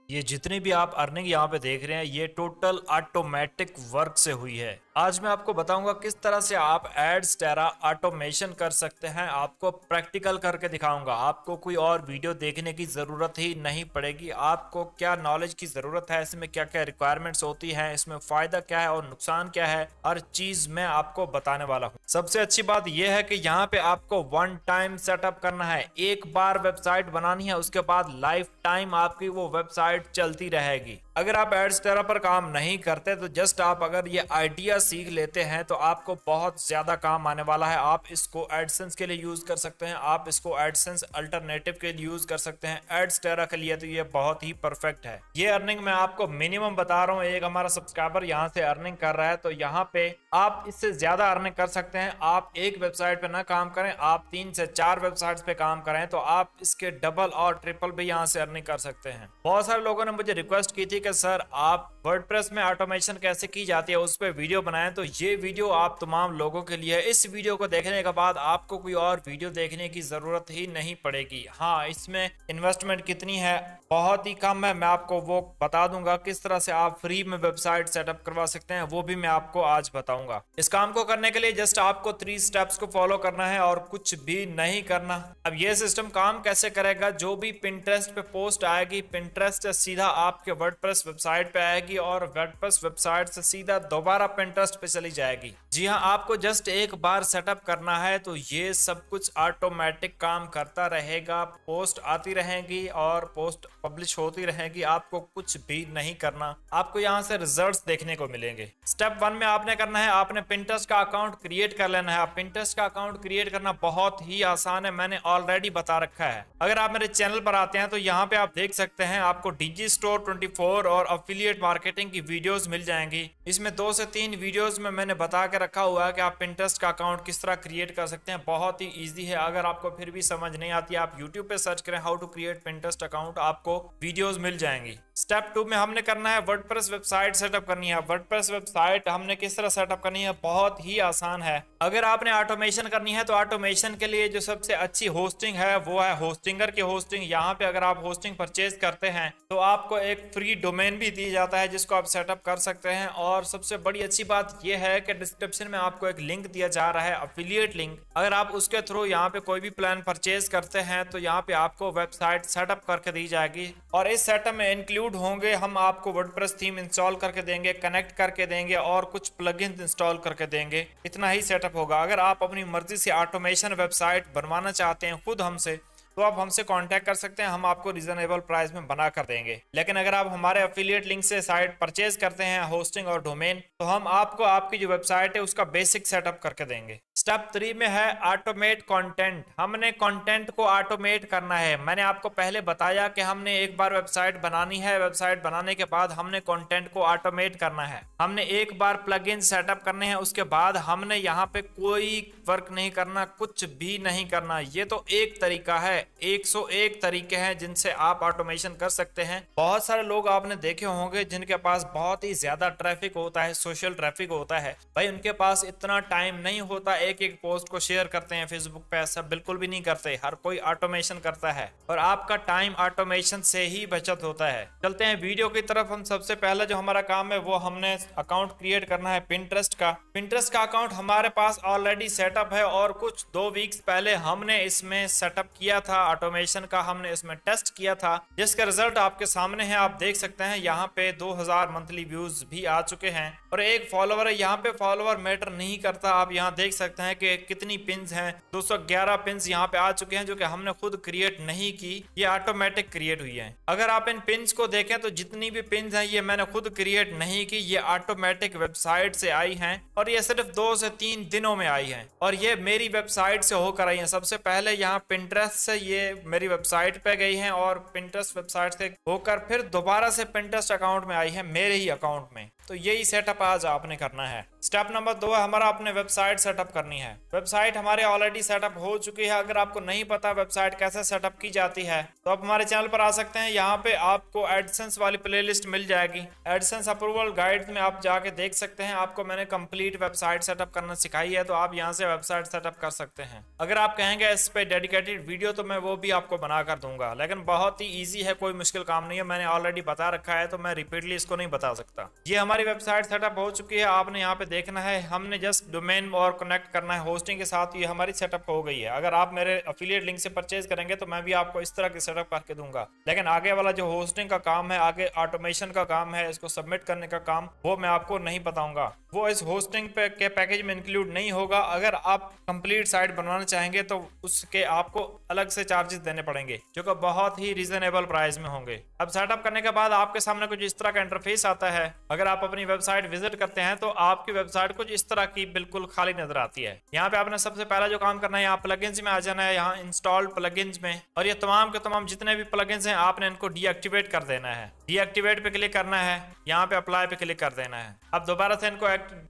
ये जितनी भी आप अर्निंग यहाँ पे देख रहे हैं ये टोटल ऑटोमेटिक वर्क से हुई है। आज मैं आपको बताऊंगा किस तरह से आप एड्स टेरा ऑटोमेशन कर सकते हैं। आपको प्रैक्टिकल करके दिखाऊंगा। आपको कोई और वीडियो देखने की जरूरत ही नहीं पड़ेगी। आपको क्या नॉलेज की जरूरत है, इसमें क्या क्या रिक्वायरमेंट्स होती हैं, इसमें फायदा क्या है और नुकसान क्या है, हर चीज मैं आपको बताने वाला हूँ। सबसे अच्छी बात यह है कि यहाँ पे आपको वन टाइम सेटअप करना है। एक बार वेबसाइट बनानी है, उसके बाद लाइफ टाइम आपकी वो वेबसाइट चलती रहेगी। अगर आप एड्स टेरा पर काम नहीं करते तो जस्ट आप अगर ये आइडिया सीख लेते हैं तो आपको बहुत ज्यादा काम आने वाला है। आप इसको एडसेंस के लिए यूज कर सकते हैं, आप इसको एडसेंस अल्टरनेटिव के लिए यूज कर सकते हैं। एड्स टेरा के लिए तो ये बहुत ही परफेक्ट है। ये अर्निंग मैं आपको मिनिमम बता रहा हूँ। एक हमारा सब्सक्राइबर यहाँ से अर्निंग कर रहा है तो यहाँ पे आप इससे ज्यादा अर्निंग कर सकते हैं। आप एक वेबसाइट पे ना काम करें, आप 3 से 4 वेबसाइट्स पे काम करें तो आप इसके डबल और ट्रिपल भी यहाँ से अर्निंग कर सकते हैं। बहुत सारे लोगों ने मुझे रिक्वेस्ट की थी कि सर आप वर्डप्रेस में ऑटोमेशन कैसे की जाती है उस पर वीडियो बनाएं, तो ये वीडियो आप तमाम लोगों के लिए है। इस वीडियो को देखने के बाद आपको कोई और वीडियो देखने की जरूरत ही नहीं पड़ेगी। हाँ, इसमें इन्वेस्टमेंट कितनी है, बहुत ही कम है। मैं आपको वो बता दूंगा। किस तरह से आप फ्री में वेबसाइट सेटअप करवा सकते हैं वो भी मैं आपको आज बताऊंगा। इस काम को करने के लिए जस्ट आपको 3 स्टेप्स को फॉलो करना है और कुछ भी नहीं करना। अब ये सिस्टम काम कैसे करेगा, जो भी पिंटरेस्ट पे पोस्ट आएगी, पिंटरेस्ट से सीधा आपके वर्डप्रेस वेबसाइट पे आएगी और वर्डप्रेस वेबसाइट से सीधा दोबारा पिंटरेस्ट पे चली जाएगी। जी हाँ, आपको जस्ट एक बार सेटअप करना है तो ये सब कुछ ऑटोमेटिक काम करता रहेगा। पोस्ट आती रहेगी और पोस्ट पब्लिश होती रहेगी। आपको कुछ भी नहीं करना, आपको यहाँ से रिजल्ट्स देखने को मिलेंगे। स्टेप 1 में आपने करना है, आपने पिंटरेस्ट का अकाउंट क्रिएट कर लेना है। पिंटरेस्ट का अकाउंट क्रिएट करना बहुत ही आसान है, मैंने ऑलरेडी बता रखा है। अगर आप मेरे चैनल पर आते हैं तो यहाँ पे आप देख सकते हैं आपको डीजी स्टोर 24 और अफिलिएट मार्केटिंग की वीडियोस मिल जाएंगी। इसमें 2 से 3 वीडियोस में मैंने बता के रखा हुआ है कि आप पिंटरेस्ट का अकाउंट किस तरह क्रिएट कर सकते हैं। बहुत ही इजी है। अगर आपको फिर भी समझ नहीं आती, आप यूट्यूब पे सर्च करें how to create Pinterest account, आपको वीडियोस मिल जाएंगी। स्टेप 2 में हमने करना है वर्डप्रेस वेबसाइट सेटअप करनी है। वर्डप्रेस वेबसाइट हमने किस तरह सेटअप करनी है, बहुत ही आसान है। अगर आपने ऑटोमेशन करनी है तो ऑटोमेशन के लिए जो सबसे अच्छी होस्टिंग है वो है होस्टिंगर की होस्टिंग। यहाँ पे अगर आप होस्टिंग परचेज करते हैं तो आपको एक फ्री डोमेन भी दी जाता है जिसको आप सेटअप कर सकते हैं। और सबसे बड़ी अच्छी बात यह है कि डिस्क्रिप्शन में आपको एक लिंक दिया जा रहा है, अफिलिएट लिंक। अगर आप उसके थ्रू यहाँ पे कोई भी प्लान परचेज करते हैं तो यहाँ पे आपको वेबसाइट सेटअप करके दी जाएगी और इस सेटअप में इंक्लूड होंगे, हम आपको वर्डप्रेस थीम इंस्टॉल करके देंगे, कनेक्ट करके देंगे और कुछ प्लगइन्स इंस्टॉल करके देंगे। इतना ही सेटअप होगा। अगर आप अपनी मर्जी से ऑटोमेशन वेबसाइट बनवाना चाहते हैं खुद हमसे, तो आप हमसे कांटेक्ट कर सकते हैं, हम आपको रीजनेबल प्राइस में बना कर देंगे। लेकिन अगर आप हमारे एफिलिएट लिंक से साइट परचेज करते हैं होस्टिंग और डोमेन, तो हम आपको आपकी जो वेबसाइट है उसका बेसिक सेटअप करके देंगे। स्टेप 3 में है ऑटोमेट कंटेंट। हमने कंटेंट को ऑटोमेट करना है। मैंने आपको पहले बताया कि हमने एक बार वेबसाइट बनानी है, वेबसाइट बनाने के बाद हमने कंटेंट को ऑटोमेट करना है। हमने एक बार प्लगइन सेटअप करने हैं, उसके बाद हमने यहाँ पे कोई वर्क नहीं करना, कुछ भी नहीं करना। ये तो एक तरीका है, 101 तरीके हैं जिनसे आप ऑटोमेशन कर सकते हैं। बहुत सारे लोग आपने देखे होंगे जिनके पास बहुत ही ज्यादा ट्रैफिक होता है, सोशल ट्रैफिक होता है। भाई उनके पास इतना टाइम नहीं होता एक एक पोस्ट को शेयर करते हैं फेसबुक पे, ऐसा बिल्कुल भी नहीं करते। हर कोई ऑटोमेशन करता है और आपका टाइम ऑटोमेशन से ही बचत होता है। चलते हैं वीडियो की तरफ। हम सबसे पहले जो हमारा काम है वो हमने अकाउंट क्रिएट करना है पिंटरेस्ट का। पिंटरेस्ट का अकाउंट हमारे पास ऑलरेडी सेटअप है और कुछ 2 वीक्स पहले हमने इसमें सेटअप किया था। ऑटोमेशन का हमने इसमें टेस्ट किया था जिसका रिजल्ट आपके सामने है, आप देख सकते हैं। यहाँ पे 2000 मंथली व्यूज भी आ चुके हैं और एक फॉलोवर है। यहाँ पे फॉलोवर मैटर नहीं करता, आप यहाँ देख सकते हैं कि कितनी पिन्स हैं। 211 पिन्स यहाँ पे आ चुके हैं जो कि हमने खुद क्रिएट नहीं की, ये ऑटोमेटिक क्रिएट हुई है। अगर आप इन पिन्स को देखें तो जितनी भी पिन्स हैं ये मैंने खुद क्रिएट नहीं की, ये ऑटोमेटिक वेबसाइट से आई हैं और ये सिर्फ 2 से 3 दिनों में आई हैं और ये मेरी वेबसाइट से होकर आई हैं। सबसे पहले यहाँ पिंटरेस्ट से ये मेरी वेबसाइट पे गई हैं और पिंटरेस्ट वेबसाइट से होकर फिर दोबारा से पिंटरेस्ट अकाउंट में आई है, मेरे ही अकाउंट में। तो यही सेटअप आज आपने करना है। स्टेप नंबर 2 है हमारा अपने वेबसाइट सेटअप करनी है। वेबसाइट हमारे ऑलरेडी सेटअप हो चुकी है। अगर आपको नहीं पता वेबसाइट कैसे सेटअप की जाती है तो आप हमारे चैनल पर आ सकते हैं। यहाँ पे आपको एडसेंस वाली प्लेलिस्ट मिल जाएगी। एडसेंस अप्रूवल गाइड में आप जाके देख सकते हैं। आपको मैंने कंप्लीट वेबसाइट सेटअप करना सिखाई है, तो आप यहाँ से वेबसाइट सेटअप कर सकते हैं। अगर आप कहेंगे इस पे डेडिकेटेड वीडियो तो मैं वो भी आपको बना कर दूंगा, लेकिन बहुत ही ईजी है, कोई मुश्किल काम नहीं है। मैंने ऑलरेडी बता रखा है तो मैं रिपीटली इसको नहीं बता सकता। ये हमारी वेबसाइट सेटअप हो चुकी है। आपने यहाँ पे देखना है, हमने जस्ट डोमेन और कनेक्ट करना है होस्टिंग के साथ। ये हमारी सेटअप हो गई है। अगर आप मेरे अफिलिएट लिंक से परचेज करेंगे तो मैं भी आपको इस तरह की सेटअप करके दूंगा, लेकिन आगे वाला जो होस्टिंग का काम है, आगे ऑटोमेशन का काम है, इसको सबमिट करने का काम, वो मैं आपको नहीं बताऊंगा। वो इस होस्टिंग के पैकेज में इंक्लूड नहीं होगा। अगर आप कंप्लीट साइट बनवाना चाहेंगे तो उसके आपको अलग से चार्जेस देने पड़ेंगे, जो कि बहुत ही रीजनेबल प्राइस में होंगे। अब सेटअप करने के बाद आपके सामने कुछ इस तरह का इंटरफेस आता है। अगर आप अपनी वेबसाइट विजिट करते हैं तो आपकी वेबसाइट कुछ इस तरह की बिल्कुल खाली नजर आती है। यहाँ पे आपने सबसे पहला जो काम करना है, यहाँ प्लगइन्स में आ जाना है, यहाँ इंस्टॉल्ड प्लगइन्स में, और ये तमाम के तमाम जितने भी प्लगइन्स हैं आपने इनको डीएक्टिवेट कर देना है। डीएक्टिवेट पे क्लिक करना है, यहाँ पे अप्लाई पे क्लिक कर देना है। अब दोबारा से इनको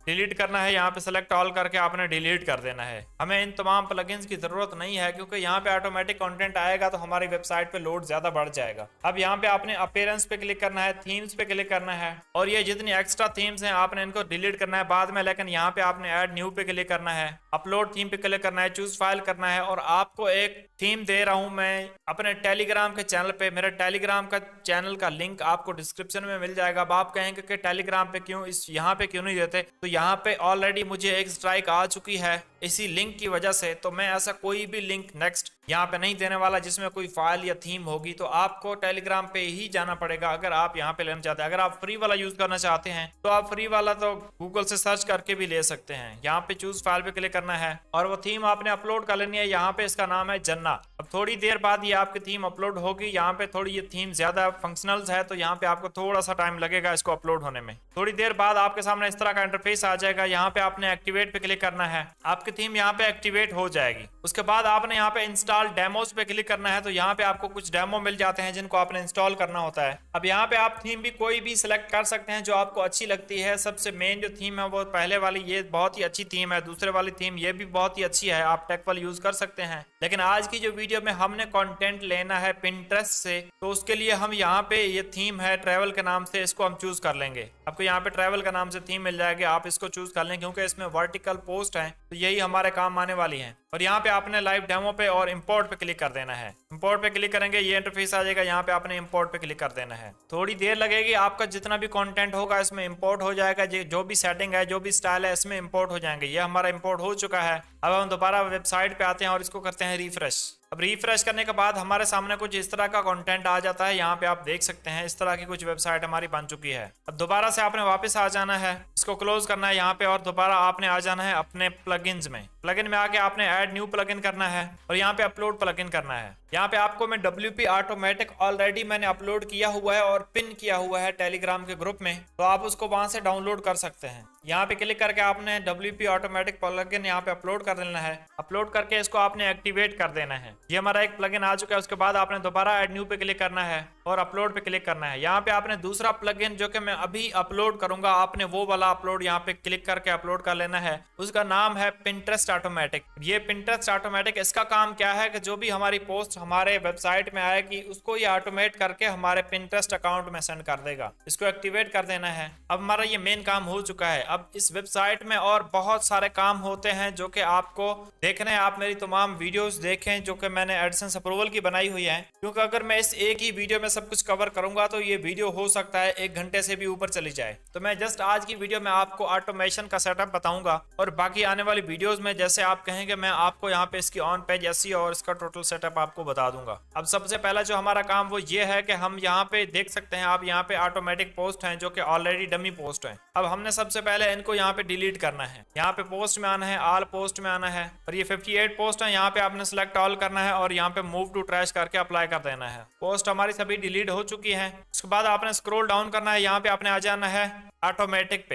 डिलीट करना है, यहाँ पे सेलेक्ट ऑल करके आपने डिलीट कर देना है। हमें इन तमाम प्लगइन्स की जरूरत नहीं है, क्योंकि यहाँ पे ऑटोमेटिक कंटेंट आएगा तो हमारी वेबसाइट पे लोड ज्यादा बढ़ जाएगा। अब यहाँ पे आपने अपीयरेंस पे क्लिक करना है, थीम्स पे क्लिक करना है, और ये जितनी एक्स्ट्रा थीम्स हैं आपने इनको डिलीट करना है बाद में। लेकिन यहाँ पे आपने ऐड न्यू पे क्लिक करना है, अपलोड थीम पे क्लिक करना है, चूज फाइल करना है। और आपको एक थीम दे रहा हूं मैं अपने टेलीग्राम के चैनल पे। मेरे टेलीग्राम का चैनल का लिंक आपको डिस्क्रिप्शन में मिल जाएगा। अब आप कहेंगे कि टेलीग्राम पे क्यों, इस यहाँ पे क्यों नहीं देते, तो यहाँ पे ऑलरेडी मुझे एक स्ट्राइक आ चुकी है इसी लिंक की वजह से। तो मैं ऐसा कोई भी लिंक नेक्स्ट यहाँ पे नहीं देने वाला जिसमें कोई फाइल या थीम होगी। तो आपको टेलीग्राम पे ही जाना पड़ेगा अगर आप यहाँ पे लेना चाहते हैं। अगर आप फ्री वाला यूज करना चाहते हैं तो आप फ्री वाला तो गूगल से सर्च करके भी ले सकते हैं। यहाँ पे चूज फाइल पे क्लिक करना है और वो थीम आपने अपलोड कर लेनी है। यहाँ पे इसका नाम है जन्ना। अब थोड़ी देर बाद ये आपकी थीम अपलोड होगी। यहाँ पे थोड़ी ये थीम ज्यादा फंक्शनल्स है तो यहाँ पे आपको थोड़ा सा टाइम लगेगा इसको अपलोड होने में। थोड़ी देर बाद आपके सामने इस तरह का इंटरफेस आ जाएगा। यहाँ पे आपने एक्टिवेट पे क्लिक करना है, आपकी थीम यहाँ पे एक्टिवेट हो जाएगी। उसके बाद आपने यहाँ पे इंस्टॉल डेमोज पे क्लिक करना है, तो यहाँ पे आपको कुछ डेमो मिल जाते हैं जिनको आपने इंस्टॉल करना होता है। अब यहाँ पे आप थीम भी कोई भी सिलेक्ट कर सकते हैं जो आपको अच्छी लगती है। सबसे मेन जो थीम है वो पहले वाली, ये बहुत ही अच्छी थीम है। दूसरे वाली थीम ये भी बहुत ही अच्छी है, आप टेक्वल यूज कर सकते हैं। लेकिन आज की जो वीडियो में हमने कंटेंट लेना है पिंटरेस्ट से, तो उसके लिए हम यहाँ पे ये थीम है ट्रैवल के नाम से, इसको हम चूज कर लेंगे। आपको यहाँ पे ट्रैवल के नाम से थीम मिल जाएगी, आप इसको चूज कर लें क्योंकि इसमें वर्टिकल पोस्ट है तो यही हमारे काम आने वाली है। और यहाँ पे आपने लाइव डेमो पे और इंपोर्ट पे क्लिक कर देना है। इंपोर्ट पे क्लिक करेंगे ये इंटरफेस आ जाएगा। यहाँ पे आपने इंपोर्ट पे क्लिक कर देना है। थोड़ी देर लगेगी, आपका जितना भी कंटेंट होगा इसमें इंपोर्ट हो जाएगा। जो भी सेटिंग है, जो भी स्टाइल है, इसमें इंपोर्ट हो जाएंगे। ये हमारा इंपोर्ट हो चुका है। अब हम दोबारा वेबसाइट पे आते हैं और इसको करते हैं रिफ्रेश। अब रिफ्रेश करने के बाद हमारे सामने कुछ इस तरह का कंटेंट आ जाता है। यहाँ पे आप देख सकते हैं इस तरह की कुछ वेबसाइट हमारी बन चुकी है। अब दोबारा से आपने वापस आ जाना है, इसको क्लोज करना है यहाँ पे, और दोबारा आपने आ जाना है अपने प्लगइन्स में। प्लगइन में आके आपने ऐड न्यू प्लगइन करना है और यहाँ पे अपलोड प्लगइन करना है। यहाँ पे आपको मैं WP ऑटोमेटिक ऑलरेडी मैंने अपलोड किया हुआ है और पिन किया हुआ है टेलीग्राम के ग्रुप में, तो आप उसको वहां से डाउनलोड कर सकते हैं। यहाँ पे क्लिक करके आपने WP ऑटोमेटिक प्लगइन यहाँ पे अपलोड कर देना है। अपलोड करके इसको आपने एक्टिवेट कर देना है। ये हमारा एक प्लगइन आ चुका है। उसके बाद आपने दोबारा ऐड न्यू पे क्लिक करना है और अपलोड पे क्लिक करना है। यहाँ पे आपने दूसरा प्लगइन जो कि मैं अभी अपलोड करूंगा, आपने वो वाला अपलोड यहाँ पे क्लिक करके अपलोड कर लेना है। उसका नाम है पिंटरेस्ट ऑटोमेटिक। ये पिंटरेस्ट ऑटोमेटिक, इसका काम क्या है कि जो भी हमारी पोस्ट हमारे वेबसाइट में आएगी उसको ये ऑटोमेट करके हमारे पिंटरेस्ट अकाउंट में सेंड कर देगा। इसको एक्टिवेट कर देना है। अब हमारा ये मेन काम हो चुका है। अब इस वेबसाइट में और बहुत सारे काम होते हैं जो कि आपको देखने हैं। आप मेरी तमाम वीडियोस देखें जो कि मैंने एडसेंस अप्रूवल की बनाई हुई है, क्योंकि अगर मैं इस एक ही वीडियो में सब कुछ कवर करूंगा तो ये वीडियो हो सकता है 1 घंटे से भी ऊपर चली जाए। तो मैं जस्ट आज की वीडियो में आपको ऑटोमेशन का सेटअप बताऊंगा और बाकी आने वाली वीडियोस में जैसे आप कहेंगे मैं आपको यहाँ पे इसकी ऑन पेज SEO और इसका टोटल सेटअप आपको बता दूंगा। अब सबसे पहला जो हमारा काम वो ये है कि हम यहाँ पे देख सकते हैं, आप यहाँ पे ऑटोमेटिक पोस्ट हैं जो कि ऑलरेडी डमी पोस्ट हैं। अब हमने सबसे पहले इनको यहाँ पे डिलीट करना है। यहाँ पे पोस्ट में आना है, ऑल पोस्ट में आना है, और ये 58 पोस्ट है। यहाँ पे आपने सिलेक्ट ऑल करना है और यहाँ पे मूव टू ट्रैश करके अप्लाई कर देना है। पोस्ट हमारी सभी डिलीट हो चुकी है। उसके बाद आपने स्क्रॉल डाउन करना है। यहाँ पे आपने आ जाना है ऑटोमेटिक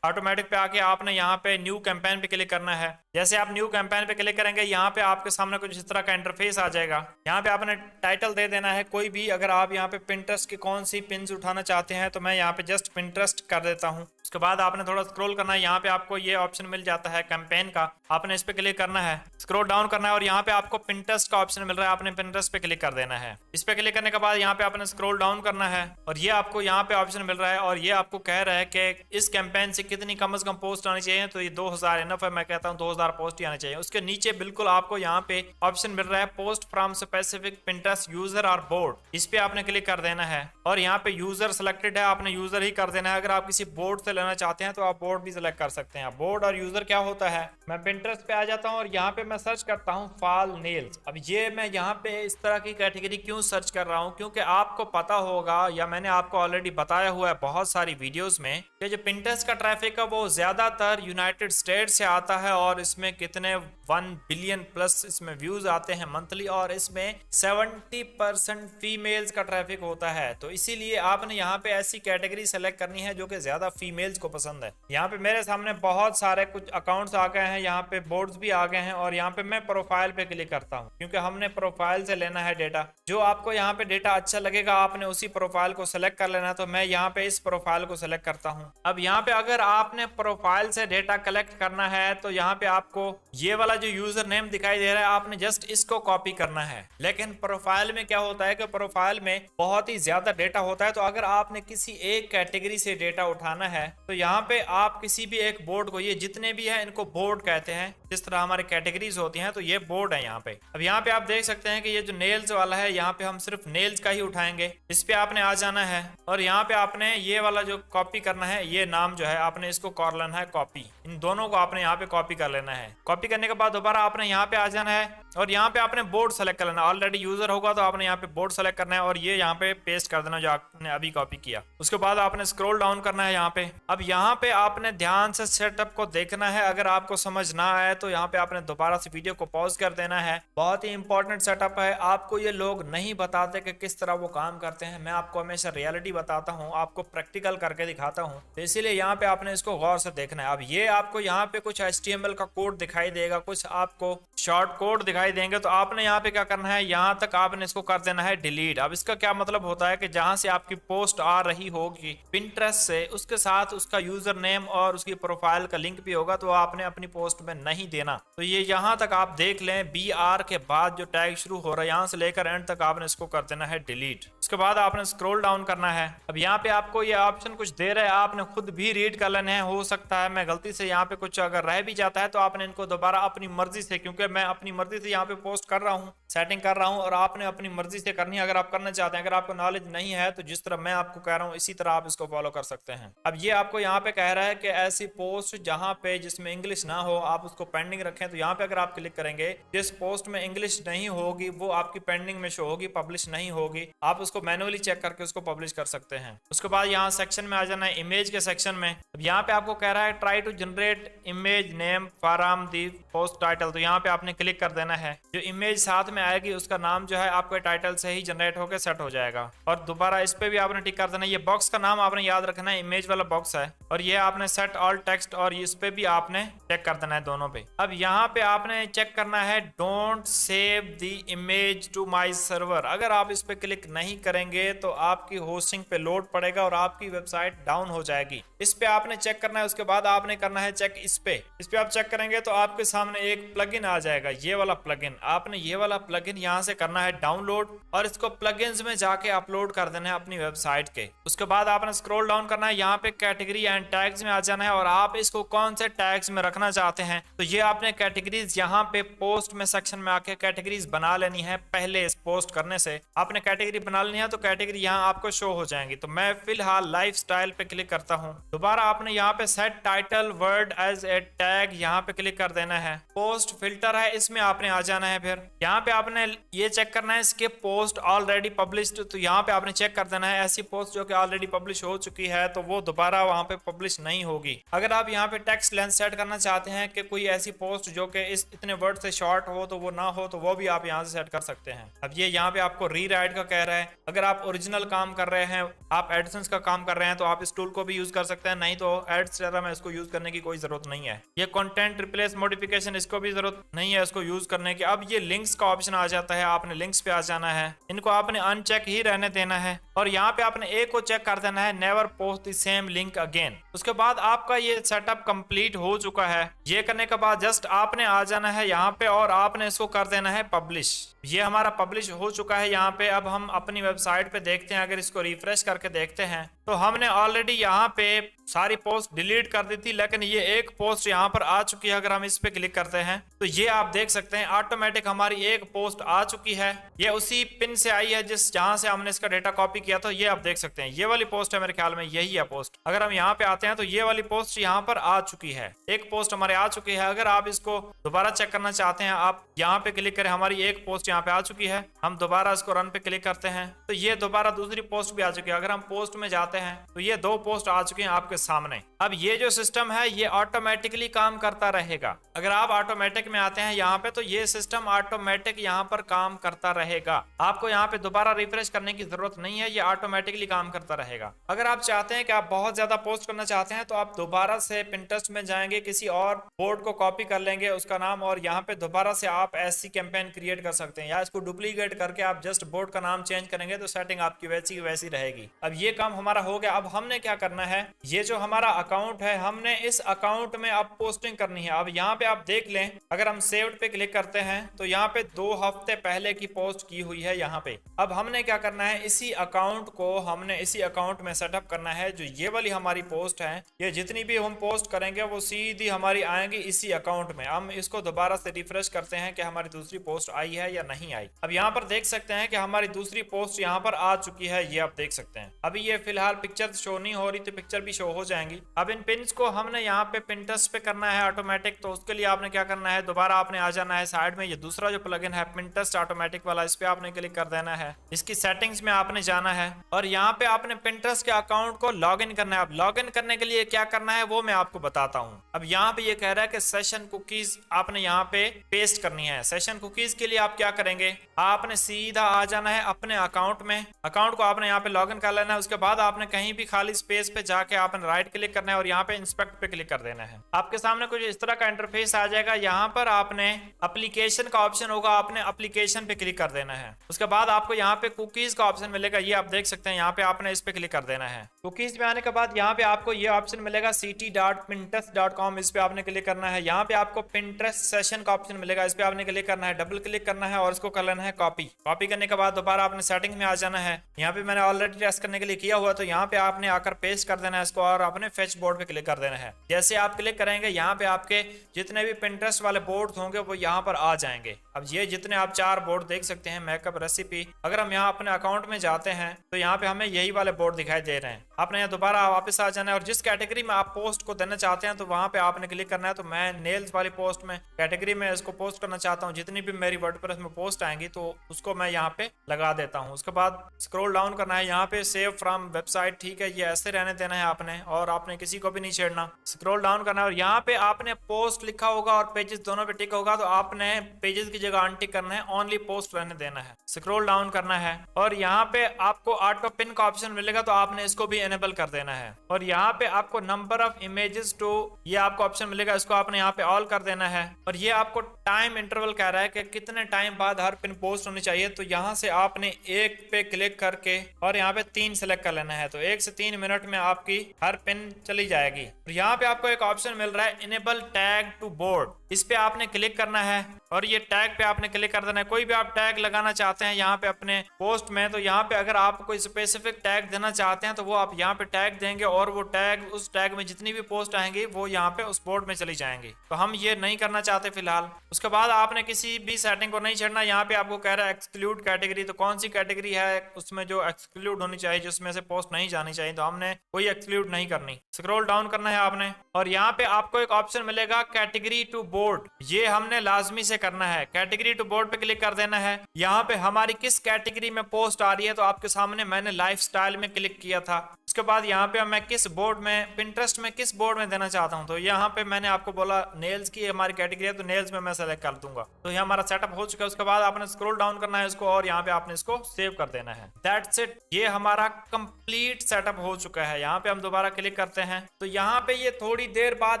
पे आके आपने यहाँ पे न्यू कैंपेन पे क्लिक करना है। जैसे आप न्यू कैंपेन पे क्लिक करेंगे यहाँ पे आपके सामने कुछ इस तरह का इंटरफेस आ जाएगा। यहाँ पे आपने टाइटल दे देना है कोई भी। अगर आप यहाँ पे पिंटरेस्ट की कौन सी पिन्स उठाना चाहते हैं तो मैं यहाँ पे जस्ट पिंटरेस्ट कर देता हूँ। उसके बाद आपने थोड़ा स्क्रॉल करना है, यहाँ पे आपको ये ऑप्शन मिल जाता है कैंपेन का, आपने इस पे क्लिक करना है, स्क्रॉल डाउन करना है और यहाँ पे आपको पिंटरेस्ट का ऑप्शन मिल रहा है, आपने पिंटरेस्ट पे क्लिक कर देना है। इस पे क्लिक करने के बाद यहाँ पे आपने स्क्रॉल डाउन करना है और ये आपको यहाँ पे ऑप्शन मिल रहा है और ये आपको कह रहा है कि इस कैंपेन से कितनी कम से कम पोस्ट आनी चाहिए। तो ये 2000 इनफ है, मैं कहता हूँ 2000 पोस्ट ही आनी चाहिए। उसके नीचे बिल्कुल आपको यहाँ पे ऑप्शन मिल रहा है post from specific Pinterest user और बोर्ड, इस पे आपने क्लिक कर देना है और यहाँ पे यूजर सिलेक्टेड है, आपने यूजर ही कर देना है। अगर आप किसी बोर्ड से लेना चाहते हैं तो आप बोर्ड भी सिलेक्ट कर सकते हैं। बोर्ड और यूजर क्या होता है, मैं पिंटरेस्ट पे आ जाता हूँ और यहाँ पे मैं सर्च करता हूँ फॉल नेल्स। अब ये मैं यहाँ पे इस तरह की कैटेगरी क्यों सर्च कर रहा हूँ, क्योंकि आपको पता होगा या मैंने आपको ऑलरेडी बताया हुआ है बहुत सारी वीडियोस में कि जो पिंटरेस्ट का ट्रैफिक है वो ज्यादातर यूनाइटेड स्टेट से आता है और इसमें कितने 1 बिलियन प्लस इसमें व्यूज आते हैं मंथली और इसमें 70% फीमेल्स का ट्रैफिक होता है। तो इसीलिए आपने यहाँ पे ऐसी कैटेगरी सेलेक्ट करनी है जो कि ज्यादा फीमेल्स को पसंद है। यहाँ पे मेरे सामने बहुत सारे कुछ अकाउंट्स आ गए हैं, यहाँ पे बोर्ड्स भी आ गए हैं और यहाँ पे मैं प्रोफाइल पे क्लिक करता हूँ क्योंकि हमने प्रोफाइल से लेना है डेटा। जो आपको यहाँ पे डेटा अच्छा लगेगा आपने उसी प्रोफाइल को सिलेक्ट कर लेना। तो मैं यहाँ पे इस प्रोफाइल को सिलेक्ट करता हूँ। अब यहाँ पे अगर आपने प्रोफाइल से डेटा कलेक्ट करना है तो यहाँ पे आपको ये वाला जो यूजर नेम दिखाई दे रहा है आपने जस्ट इसको कॉपी करना है। लेकिन प्रोफाइल में क्या होता है कि प्रोफाइल में बहुत ही ज्यादा डेटा होता है। तो अगर आपने किसी एक कैटेगरी से डेटा उठाना है तो यहाँ पे आप किसी भी एक बोर्ड को, ये जितने भी है इनको बोर्ड कहते हैं, जिस तरह हमारे कैटेगरीज होती हैं तो ये बोर्ड है यहाँ पे। अब यहाँ पे आप देख सकते हैं कि ये जो नेल्स वाला है यहाँ पे हम सिर्फ नेल्स का ही उठाएंगे। इस पे आपने आ जाना है और यहाँ पे आपने ये वाला जो कॉपी करना है, ये नाम जो है आपने इसको कर लेना है कॉपी। इन दोनों को आपने यहाँ पे कॉपी कर लेना है। कॉपी करने के बाद दोबारा आपने यहाँ पे आ जाना है और यहाँ पे आपने बोर्ड सेलेक्ट कर लेना। ऑलरेडी यूजर होगा तो आपने यहाँ पे बोर्ड सेलेक्ट करना है और ये यहाँ पे पेस्ट कर देना जो आपने अभी कॉपी किया। उसके बाद आपने स्क्रॉल डाउन करना है यहाँ पे। अब यहाँ पे आपने ध्यान से सेटअप को देखना है। अगर आपको समझ ना आए तो यहाँ पे आपने दोबारा से वीडियो को पॉज कर देना है। बहुत ही इंपॉर्टेंट सेटअप है, आपको ये लोग नहीं बताते कि किस तरह वो काम करते हैं। मैं आपको हमेशा रियलिटी बताता हूँ, आपको प्रैक्टिकल करके दिखाता हूँ। तो इसीलिए यहाँ पे आपने इसको गौर से देखना है। अब ये आपको यहाँ पे कुछ HTML का कोड दिखाई देगा, कुछ आपको शॉर्ट कोड दिखाई देंगे। तो आपने यहाँ पे क्या करना है, यहाँ तक आपने इसको कर देना है डिलीट। अब इसका क्या मतलब होता है कि जहां से आपकी पोस्ट आ रही होगी पिंटरेस्ट से, उसके साथ उसका यूजर नेम और उसकी प्रोफाइल का लिंक भी होगा, तो आपने अपनी पोस्ट में नहीं देना। तो ये यहाँ तक आप देख लें, BR के बाद जो टैग शुरू हो रहा है यहाँ से लेकर एंड तक आपने इसको कर देना है डिलीट। उसके बाद आपने स्क्रॉल डाउन करना है। अब यहाँ पे आपको ये ऑप्शन कुछ दे रहा है, आपने खुद भी रीड कर लेने हैं। हो सकता है मैं गलती से यहाँ पे कुछ अगर रह भी जाता है तो आपने इनको दोबारा अपनी मर्जी से, क्योंकि मैं अपनी मर्जी से यहाँ पे पोस्ट कर रहा हूँ, सेटिंग कर रहा हूँ और आपने अपनी मर्जी से करनी है अगर आप करना चाहते हैं। अगर आपको नॉलेज नहीं है तो जिस तरह मैं आपको कह रहा हूँ इसी तरह आप इसको फॉलो कर सकते हैं। अब ये आपको यहाँ पे कह रहा है कि ऐसी पोस्ट जहाँ पे जिसमें इंग्लिश ना हो आप उसको पेंडिंग रखें। तो यहाँ पे अगर आप क्लिक करेंगे, जिस पोस्ट में इंग्लिश नहीं होगी वो आपकी पेंडिंग में शो होगी, पब्लिश नहीं होगी। आप उसको मैनुअली चेक करके उसको पब्लिश कर सकते हैं। उसके बाद यहाँ सेक्शन में आ जाना है, इमेज के सेक्शन में। अब यहाँ पे आपको कह रहा है try to generate image name from the post title. तो यहाँ पे आपने क्लिक कर देना है। जो इमेज साथ में आएगी उसका नाम जो है आपके टाइटल से ही जनरेट होकर सेट हो जाएगा। और दोबारा इस पे भी आपने टिक कर देना है। ये बॉक्स का नाम आपने याद रखना है, इमेज वाला बॉक्स है और ये आपने सेट ऑल टेक्स्ट और इस पे भी आपने चेक कर देना है दोनों पे। अब यहाँ पे आपने चेक करना है don't save the image to my server. अगर आप इस पे क्लिक नहीं करेंगे तो आपकी होस्टिंग पे लोड पड़ेगा और आपकी वेबसाइट डाउन हो जाएगी। इस पे आपने चेक करना है। उसके बाद आपने करना है चेक इस पे आप चेक करेंगे तो आपके सामने एक प्लगइन आ जाएगा, ये वाला प्लगइन। आपने ये वाला प्लगइन यहाँ से करना है डाउनलोड और इसको प्लगइन्स में जाके अपलोड कर देना है अपनी वेबसाइट के। उसके बाद आपने स्क्रॉल डाउन करना है, यहाँ पे कैटेगरी एंड टैग्स में आ जाना है और आप इसको कौन से टैग्स में रखना चाहते हैं। तो ये आपने कैटेगरीज यहाँ पे पोस्ट में सेक्शन में आके कैटेगरीज बना लेनी है। पहले इस पोस्ट करने से आपने कैटेगरी बना लेनी है तो कैटेगरी यहाँ आपको शो हो जाएंगी। तो मैं फिलहाल लाइफस्टाइल पे क्लिक करता हूँ। दोबारा आपने यहाँ पे set title word as a tag यहाँ पे क्लिक कर देना है। पोस्ट फिल्टर है, इसमें आपने आ जाना है। फिर यहाँ पे आपने ये चेक करना है इसके पोस्ट ऑलरेडी पब्लिश्ड। तो यहाँ पे आपने चेक कर देना है ऐसी पोस्ट जो कि ऑलरेडी पब्लिश हो चुकी है तो वो दोबारा वहां पे पब्लिश नहीं होगी। अगर आप यहाँ पे टेक्स्ट लेंथ सेट करना चाहते हैं कि कोई ऐसी पोस्ट जो कि इस इतने वर्ड से शॉर्ट हो तो वो ना हो, तो वो भी आप यहाँ से सेट कर सकते हैं। अब ये यहाँ पे आपको रीराइट का कह रहा है। अगर आप ओरिजिनल काम कर रहे हैं, आप एडसेंस का काम कर रहे हैं, तो आप इस टूल को भी यूज कर सकते हैं, नहीं तो एडस्टेरा में इसको यूज करने की कोई जरूरत नहीं है। ये कंटेंट रिप्लेस मॉडिफिकेशन, इसको भी जरूरत नहीं है इसको यूज करने की। अब ये लिंक्स का ऑप्शन आ जाता है, आपने लिंक्स पे आ जाना है, इनको आपने अनचेक ही रहने देना है और यहाँ पे आपने एक को चेक कर देना है, never post the same link again. उसके बाद आपका ये सेटअप कंप्लीट हो चुका है। ये करने के बाद जस्ट आपने आ जाना है यहाँ पे और आपने इसको कर देना है पब्लिश। ये हमारा पब्लिश हो चुका है यहाँ पे। अब हम अपनी वेबसाइट पे देखते हैं, अगर इसको रिफ्रेश करके देखते हैं तो हमने ऑलरेडी यहाँ पे सारी पोस्ट डिलीट कर दी थी, लेकिन ये एक पोस्ट यहाँ पर आ चुकी है। अगर हम इस पे क्लिक करते हैं तो ये आप देख सकते हैं ऑटोमेटिक हमारी एक पोस्ट आ चुकी है। ये उसी पिन से आई है जिस जहां से हमने इसका डेटा कॉपी किया था। ये आप देख सकते हैं, ये वाली पोस्ट है, मेरे ख्याल में यही है पोस्ट। अगर हम यहाँ पे आते हैं तो ये वाली पोस्ट यहाँ पर आ चुकी है, एक पोस्ट हमारे आ चुकी है। अगर आप इसको दोबारा चेक करना चाहते हैं, आप यहाँ पे क्लिक करें, हमारी एक पोस्ट यहाँ पे आ चुकी है। हम दोबारा इसको रन पे क्लिक करते हैं तो ये दोबारा दूसरी पोस्ट भी आ चुकी है। अगर हम पोस्ट में जाते हैं तो ये दो पोस्ट आ चुकी हैं आपके सामने। अब ये जो सिस्टम है ये ऑटोमेटिकली काम करता रहेगा। अगर आप ऑटोमेटिक में आते हैं यहाँ पे तो ये सिस्टम ऑटोमेटिक यहाँ पर काम करता रहेगा। आपको यहाँ पे दोबारा रिफ्रेश करने की जरूरत नहीं है, ये ऑटोमेटिकली काम करता रहेगा। अगर आप चाहते हैं कि आप बहुत ज्यादा पोस्ट करना चाहते हैं तो आप दोबारा से पिंटरेस्ट में जाएंगे, किसी और बोर्ड को कॉपी कर लेंगे उसका नाम, और यहाँ पे दोबारा से आप ऐसी कैंपेन क्रिएट कर सकते हैं, या इसको डुप्लीकेट करके आप जस्ट बोर्ड का नाम चेंज करेंगे तो सेटिंग आपकी वैसी की वैसी रहेगी। अब ये काम हमारा हो गया। अब हमने क्या करना है, ये जो हमारा अकाउंट है, हमने इस अकाउंट में अब पोस्टिंग करनी है। अब यहाँ पे आप देख लें, अगर हम सेव्ड पे क्लिक करते हैं तो यहाँ पे 2 हफ्ते पहले की पोस्ट की हुई है यहाँ पे। अब हमने क्या करना है, इसी अकाउंट को हमने इसी अकाउंट में सेटअप करना है। जो ये वाली हमारी पोस्ट है, ये जितनी भी हम पोस्ट करेंगे वो सीधी हमारी आएंगी इसी अकाउंट में। हम इसको दोबारा से रिफ्रेश करते हैं कि हमारी दूसरी पोस्ट आई है या नहीं आई। अब यहाँ पर देख सकते हैं कि हमारी दूसरी पोस्ट यहाँ पर आ चुकी है, ये आप देख सकते हैं। अभी ये फिलहाल पिक्चर शो नहीं हो रही, तो पिक्चर भी शो हो जाएंगी। अब इन पिन्स को हमने यहाँ पे पिंटरेस्ट पे करना है ऑटोमेटिक, तो उसके लिए आपने क्या करना है, दोबारा आपने आ जाना है साइड में। ये दूसरा जो प्लगइन है पिंटरेस्ट ऑटोमेटिक वाला, इस पे आपने क्लिक कर देना है। इसकी सेटिंग्स में आपने जाना है और यहाँ पे आपने पिंटरेस्ट के अकाउंट को लॉग इन करना है। अब लॉग इन करने के लिए क्या करना है वो मैं आपको बताता हूँ। अब यहाँ पे ये कह रहा है कि सेशन कुकीज आपने यहाँ पे पेस्ट करनी है। सेशन कुकीज के लिए आप क्या करेंगे, आपने सीधा आ जाना है अपने अकाउंट में। अकाउंट को आपने यहाँ पे लॉग इन कर लेना है। उसके बाद आपने कहीं भी खाली स्पेस पे जाके आपने राइट क्लिक करना है और यहाँ पे इंस्पेक्ट पे क्लिक कर देना है। आपके सामने कुछ इस तरह का इंटरफेस आ जाएगा। यहाँ पर आपने एप्लीकेशन का ऑप्शन होगा, आपने एप्लीकेशन पे क्लिक कर देना है। उसके बाद आपको यहाँ पे कुकीज का ऑप्शन मिलेगा, ये आप देख सकते हैं। यहाँ पे आपने इस पे क्लिक कर देना है। कुकीज में आने के बाद यहाँ पे आपको ये ऑप्शन मिलेगा ct.pinterest.com, इस पे आपने क्लिक करना है। यहाँ पे आपको पिंटरेस्ट सेशन का ऑप्शन मिलेगा, इस पे आपने क्लिक करना है, डबल क्लिक करना है और इसको कर लेना है कॉपी। कॉपी करने के बाद दोबारा आपने सेटिंग में आ जाना है। यहाँ पे मैंने ऑलरेडी टेस्ट करने के लिए किया हुआ, तो यहाँ पे आपने आकर पेस्ट कर देना है इसको और आपने फेच बोर्ड पे क्लिक कर देना है। जैसे आप क्लिक करेंगे यहाँ पे आपके जितने भी पिंटरेस्ट वाले बोर्ड होंगे वो यहाँ पर आ जाएंगे। अब ये जितने आप 4 बोर्ड देख सकते हैं, मेकअप, रेसिपी, अगर हम यहाँ अपने अकाउंट में जाते हैं तो यहाँ पे हमें यही वाले बोर्ड दिखाई दे रहे हैं। आपने यहाँ दोबारा वापस आ जाना है और जिस कैटेगरी में आप पोस्ट को देना चाहते हैं तो वहां पे आपने क्लिक करना है। तो मैं नेल्स वाली पोस्ट में कैटेगरी में इसको पोस्ट करना चाहता हूँ। जितनी भी मेरी वर्डप्रेस में पोस्ट आएंगी तो उसको मैं यहाँ पे लगा देता हूँ। उसके बाद स्क्रॉल डाउन करना है, यहाँ पे सेव फ्रॉम वेबसाइट, ठीक है, ये ऐसे रहने देना है आपने और आपने किसी को भी नहीं छेड़ना। स्क्रॉल डाउन करना है और यहाँ पे आपने पोस्ट लिखा होगा और पेजेस दोनों पे टिक होगा, तो आपने पेजेस की जगह अनटिक करना है, ओनली पोस्ट रहने देना है। स्क्रॉल डाउन करना है और यहाँ पे आपको ऑटो पिन का ऑप्शन मिलेगा, तो आपने इसको भी एनेबल कर देना है। और यहाँ पे आपको नंबर ऑफ इमेजेस टू, ये आपको ऑप्शन मिलेगा, इसको आपने यहाँ पे ऑल कर देना है। और ये आपको टाइम इंटरवल कह रहा है कि कितने टाइम बाद हर पिन पोस्ट होनी चाहिए, तो यहाँ से आपने 1 पे क्लिक करके और यहाँ पे 3 सेलेक्ट कर लेना है, तो 1 से 3 मिनट में आपकी हर पिन चली जाएगी। और यहाँ पे आपको एक ऑप्शन मिल रहा है इनेबल टैग टू बोर्ड, इस पे आपने क्लिक करना है और ये टैग पे आपने क्लिक कर देना है। कोई भी आप टैग लगाना चाहते हैं यहाँ पे अपने पोस्ट में, तो यहाँ पे अगर आप कोई स्पेसिफिक टैग देना चाहते हैं तो वो आप यहाँ पे टैग देंगे और वो टैग, उस टैग में जितनी भी पोस्ट आएंगी वो यहाँ पे उस बोर्ड में चली जाएंगी। तो हम ये नहीं करना चाहते फिलहाल। उसके बाद आपने किसी भी सेटिंग को नहीं छेड़ना। यहाँ पे आपको कह रहा है एक्सक्लूड कैटेगरी, तो कौन सी कैटेगरी है उसमें जो एक्सक्लूड होनी चाहिए, जिसमें से पोस्ट नहीं जानी चाहिए, तो हमने कोई एक्सक्लूड नहीं करनी। स्क्रॉल डाउन करना है आपने और यहाँ पे आपको एक ऑप्शन मिलेगा कैटेगरी टू बोर्ड, ये हमने लाजमी से करना है। कैटेगरी टू बोर्ड पे क्लिक कर देना है। यहाँ पे हमारी किस कैटेगरी में पोस्ट आ रही है तो आपके सामने मैंने लाइफस्टाइल में क्लिक किया था। उसके बाद यहाँ पे मैं किस बोर्ड में, पिंटरेस्ट में किस बोर्ड में देना चाहता हूँ, तो यहाँ पे मैंने आपको बोला नेल्स की हमारी कैटेगरी है तो नेल्स में मैं सेलेक्ट कर दूंगा। तो ये हमारा सेटअप हो चुका है। उसके बाद आपने स्क्रॉल डाउन करना है इसको और यहाँ पे आपने इसको सेव कर देना है। दैट्स इट, ये हमारा कंप्लीट सेटअप हो चुका है। यहाँ पे हम दोबारा क्लिक करते हैं तो यहाँ पे ये थोड़ी देर बाद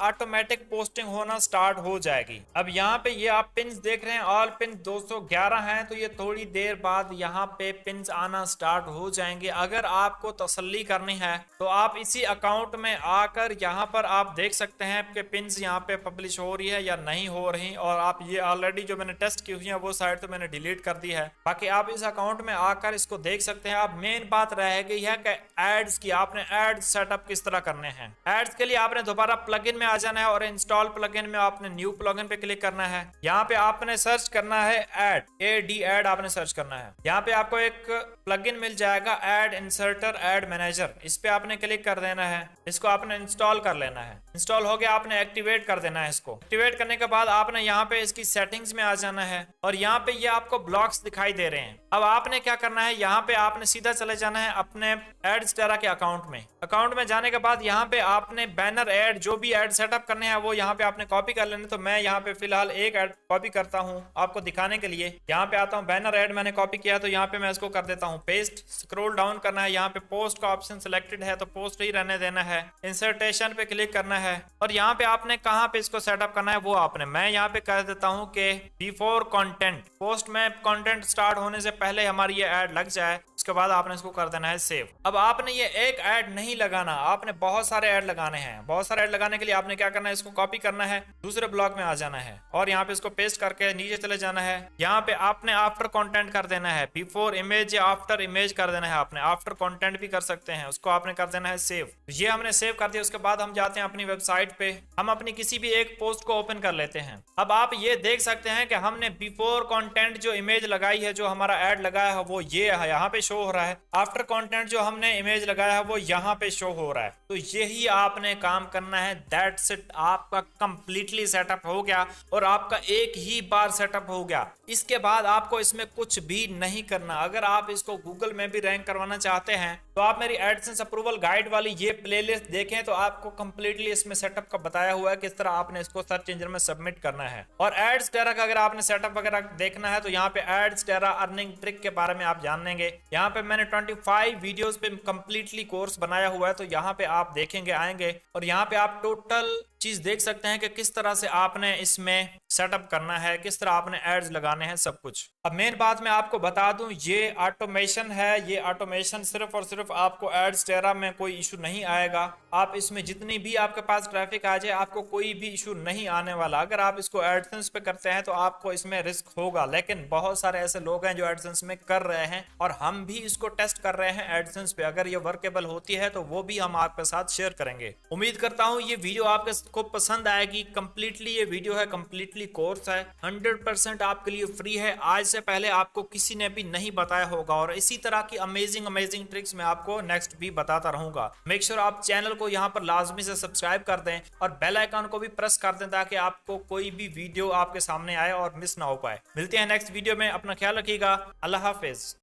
ऑटोमेटिक पोस्टिंग होना स्टार्ट हो जाएगी। अब यहाँ पे ये आप पिन्स देख रहे हैं, ऑल पिन 211 हैं, तो ये थोड़ी देर बाद यहाँ पे पिन्स आना स्टार्ट हो जाएंगे। अगर आपको तसल्ली करनी है तो आप इसी अकाउंट में आकर यहाँ पर आप देख सकते हैं कि पिन्स यहाँ पे पब्लिश हो रही है या नहीं हो रही। और आप ये ऑलरेडी जो मैंने टेस्ट की हुई है वो साइट तो मैंने डिलीट कर दी है, बाकी आप इस अकाउंट में आकर इसको देख सकते हैं। अब मेन बात रह गई है कि एड्स की, आपने एड्स सेटअप किस तरह करने हैं। एड्स के लिए आपने दोबारा प्लगइन में आ जाना है और इंस्टॉल प्लगइन में आपने न्यू प्लगइन पे क्लिक करना है। यहाँ पे आपने सर्च करना है एड आपने सर्च करना है। यहाँ पे आपको एक प्लगइन मिल जाएगा एड इंसर्टर एड मैनेजर, इस पे आपने क्लिक कर देना है। इसको आपने इंस्टॉल कर लेना है। इंस्टॉल हो गया, आपने एक्टिवेट कर देना है। इसको एक्टिवेट करने के बाद आपने यहाँ पे इसकी सेटिंग्स में आ जाना है और यहाँ पे ये आपको ब्लॉक्स दिखाई दे रहे हैं। अब आपने क्या करना है, यहाँ पे आपने सीधा चले जाना है अपने एडस्टेरा के अकाउंट में। अकाउंट में जाने के बाद यहाँ पे आपने बैनर एड, जो भी एड सेटअप करने हैं वो यहाँ पे आपने कॉपी कर लेने। तो मैं यहाँ पे फिलहाल एक एड कॉपी करता हूँ आपको दिखाने के लिए। यहाँ पे आता हूँ, बैनर एड मैंने कॉपी किया तो यहाँ पे मैं इसको कर देता हूँ पेस्ट। स्क्रॉल डाउन करना है, यहाँ पे पोस्ट का ऑप्शन सिलेक्टेड है तो पोस्ट ही रहने देना है। इंसर्टेशन पे क्लिक करना है और यहाँ पे आपने कहाँ पे इसको सेटअप करना है वो आपने, मैं यहाँ पे कह देता हूँ कि बिफोर कंटेंट, पोस्ट में कंटेंट स्टार्ट होने से पहले हमारी ये ऐड लग जाए। उसके बाद आपने इसको कर देना है सेव। अब आपने ये एक ऐड नहीं लगाना, आपने बहुत सारे ऐड लगाने हैं। बहुत सारे ऐड लगाने के लिए आपने क्या करना है, इसको कॉपी करना है, दूसरे ब्लॉक में आ जाना है और यहाँ पे इसको पेस्ट करके नीचे चले जाना है। यहाँ पे आपने आफ्टर कंटेंट कर देना है, बिफोर इमेज या आफ्टर इमेज कर देना है। आपने आफ्टर कंटेंट भी कर सकते हैं, उसको आपने कर देना है सेव। ये हमने सेव कर दिया। उसके बाद हम जाते हैं अपनी वेबसाइट पे, हम अपनी किसी भी एक पोस्ट को ओपन कर लेते हैं। अब आप ये देख सकते हैं कि हमने बिफोर कंटेंट जो इमेज लगाई है, जो हमारा ऐड लगाया है वो ये है, यहाँ पे शो हो रहा है। आफ्टर कंटेंट जो हमने इमेज लगाया है वो यहाँ पे शो हो रहा है। तो यही आपने काम करना है। दैट्स इट, आपका कंप्लीटली सेटअप हो गया और आपका एक ही बार सेटअप हो गया। इसके बाद आपको इसमें कुछ भी नहीं करना। अगर आप इसको गूगल में भी रैंक करवाना चाहते हैं तो आप मेरी एडसेंस अप्रूवल गाइड वाली ये प्लेलिस्ट देखें तो आपको कंप्लीटली इसमें सेटअप का बताया हुआ है किस तरह आपने इसको सर्च इंजन में सबमिट करना है। और एडस्टेरा का अगर आपने सेटअप वगैरह देखना है तो यहाँ पे एडस्टेरा अर्निंग ट्रिक के बारे में आप जान लेंगे। यहाँ पे मैंने 25 वीडियोस पे कंप्लीटली कोर्स बनाया हुआ है, तो यहाँ पे आप देखेंगे आएंगे और यहाँ पे आप टोटल चीज देख सकते हैं कि किस तरह से आपने इसमें सेटअप करना है, किस तरह आपने एड्स लगाने हैं, सब कुछ। अब मेन बात मैं आपको बता दूं, ये ऑटोमेशन है। ये ऑटोमेशन सिर्फ और सिर्फ आपको एडस्टेरा में कोई इशू नहीं आएगा। आप इसमें जितनी भी आपके पास ट्रैफिक आ जाए आपको कोई भी इशू नहीं आने वाला। अगर आप इसको एडसेंस पे करते हैं तो आपको इसमें रिस्क होगा, लेकिन बहुत सारे ऐसे लोग हैं जो एडसेंस में कर रहे हैं और हम भी इसको टेस्ट कर रहे हैं एडसेंस पे। अगर ये वर्केबल होती है तो वो भी हम आपके साथ शेयर करेंगे। उम्मीद करता हूँ ये वीडियो आपके को पसंद आएगी। कंप्लीटली ये वीडियो है, कंप्लीटली कोर्स है, 100% आपके लिए फ्री है। आज से पहले आपको किसी ने भी नहीं बताया होगा और इसी तरह की अमेजिंग ट्रिक्स मैं आपको नेक्स्ट भी बताता रहूंगा। मेक श्योर आप चैनल को यहाँ पर लाजमी से सब्सक्राइब कर दें और बेल आइकन को भी प्रेस कर दें ताकि आपको कोई भी वीडियो आपके सामने आए और मिस ना हो पाए। मिलते हैं नेक्स्ट वीडियो में, अपना ख्याल रखिएगा। अल्लाह हाफिज।